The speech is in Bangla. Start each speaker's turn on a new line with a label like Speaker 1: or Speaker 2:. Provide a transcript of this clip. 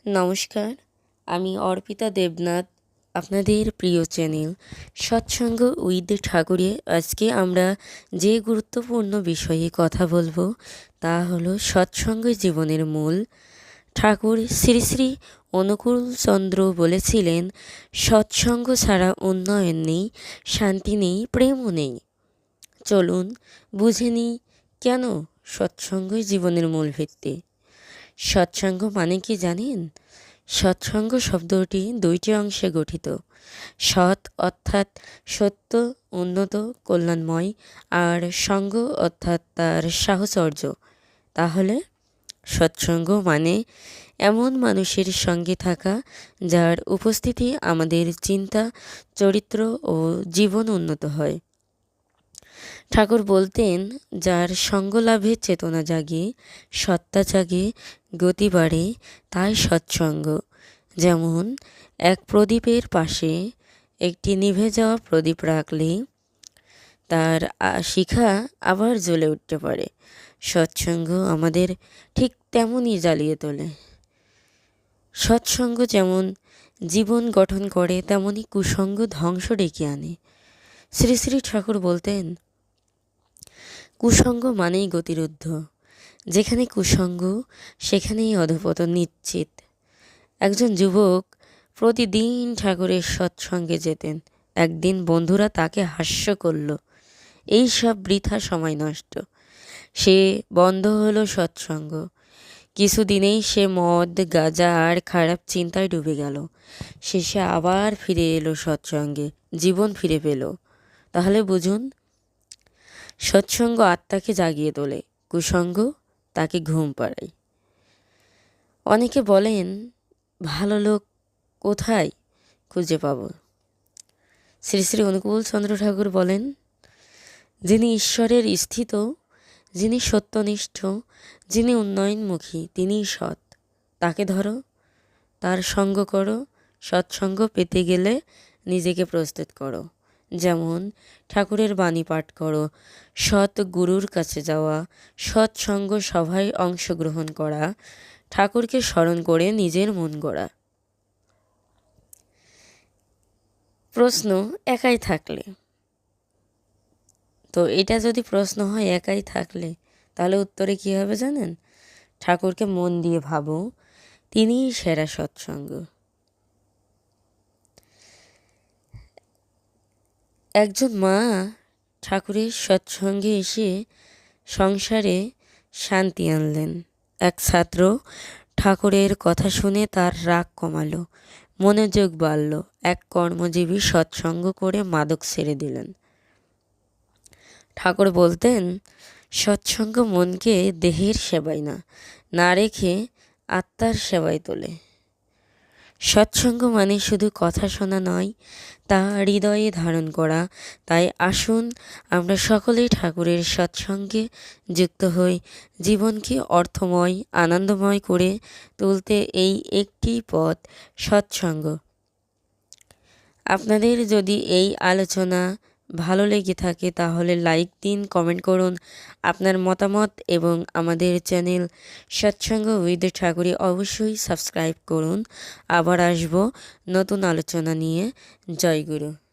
Speaker 1: নমস্কার, আমি অর্পিতা দেবনাথ, আপনাদের প্রিয় চ্যানেল সৎসঙ্গ উইথ ঠাকুরে। আজকে আমরা যে গুরুত্বপূর্ণ বিষয়ে কথা বলবো তা হলো সৎসঙ্গ জীবনের মূল। ঠাকুর শ্রী শ্রী অনুকূল চন্দ্র বলেছিলেন, সৎসঙ্গ ছাড়া উন্নয়ন নেই, শান্তি নেই, প্রেমও নেই। চলুন বুঝে নিই কেন সৎসঙ্গই জীবনের মূল ভিত্তি। সৎসঙ্গ মানে কি জানেন? সৎসঙ্গ শব্দটি দুইটি অংশে গঠিত। সৎ অর্থাৎ সত্য, উন্নত, কল্যাণময়, আর সঙ্গ অর্থাৎ তার সাহচর্য। তাহলে সৎসঙ্গ মানে এমন মানুষের সঙ্গে থাকা যার উপস্থিতি আমাদের চিন্তা, চরিত্র ও জীবন উন্নত হয়। ঠাকুর বলতেন, যার সঙ্গ লাভে চেতনা জাগে, সত্তা জাগে, গতি বাড়ে, তাই সৎসঙ্গ। যেমন এক প্রদীপের পাশে একটি নিভে যাওয়া প্রদীপ রাখলে তার শিখা আবার জ্বলে উঠতে পারে। সৎসঙ্গ আমাদের ঠিক তেমনই জ্বালিয়ে তোলে। সৎসঙ্গ যেমন জীবন গঠন করে, তেমনি কুসঙ্গ ধ্বংস ডেকে আনে। শ্রী শ্রী ঠাকুর বলতেন, কুসঙ্গ মানেই গতিরুদ্ধ। যেখানে কুসঙ্গ সেখানেই অধঃপতন নিশ্চিত। একজন যুবক প্রতিদিন ঠাকুরের সৎসঙ্গে যেতেন। একদিন বন্ধুরা তাকে হাস্য করল, এই সব বৃথা সময় নষ্ট। সে বন্ধ হলো সৎসঙ্গ। কিছুদিনেই সে মদ, গাঁজা আর খারাপ চিন্তায় ডুবে গেল। শেষে আবার ফিরে এলো সৎসঙ্গে, জীবন ফিরে পেল। তাহলে বুঝুন, সৎসঙ্গ আত্মাকে জাগিয়ে তোলে, কুসঙ্গ তাকে ঘুম পাড়ায়। অনেকে বলেন, ভালো লোক কোথায় খুঁজে পাব? শ্রী শ্রী অনুকূল চন্দ্র ঠাকুর বলেন, যিনি ঈশ্বরের স্থিত, যিনি সত্যনিষ্ঠ, যিনি উন্নয়নমুখী, তিনিই সৎ। তাকে ধরো, তার সঙ্গ করো। সৎসঙ্গ পেতে গেলে নিজেকে প্রস্তুত করো। যেমন ঠাকুরের বাণী পাঠ করো, সৎ গুরুর কাছে যাওয়া, সৎসঙ্গ সভায় অংশগ্রহণ করা, ঠাকুরকে স্মরণ করে নিজের মন গড়া। প্রশ্ন, একাই থাকলে? তো এটা যদি প্রশ্ন হয় একাই থাকলে, তাহলে উত্তরে কী হবে জানেন? ঠাকুরকে মন দিয়ে ভাবো, তিনিই সেরা সৎসঙ্গ। একজন মা ঠাকুরের সৎসঙ্গে এসে সংসারে শান্তি আনলেন। এক ছাত্র ঠাকুরের কথা শুনে তার রাগ কমালো, মনোযোগ বাড়ল। এক কর্মজীবী সৎসঙ্গ করে মাদক ছেড়ে দিলেন। ঠাকুর বলতেন, সৎসঙ্গ মনকে দেহের সেবায় না রেখে আত্মার সেবায় তোলে। সৎসঙ্গ মানে শুধু কথা শোনা নয়, তা হৃদয়ে ধারণ করা। তাই আসুন আমরা সকলেই ঠাকুরের সৎসঙ্গে যুক্ত হই, জীবনকে অর্থময়, আনন্দময় করে তুলতে এই একটি পথ, সৎসঙ্গ। আপনাদের যদি এই আলোচনা ভালো লেগে থাকে তাহলে লাইক দিন, কমেন্ট করুন আপনার মতামত, এবং আমাদের চ্যানেল সৎসঙ্গ উইথ ঠাকুরে অবশ্যই সাবস্ক্রাইব করুন। আবার আসবো নতুন আলোচনা নিয়ে। জয় গুরু।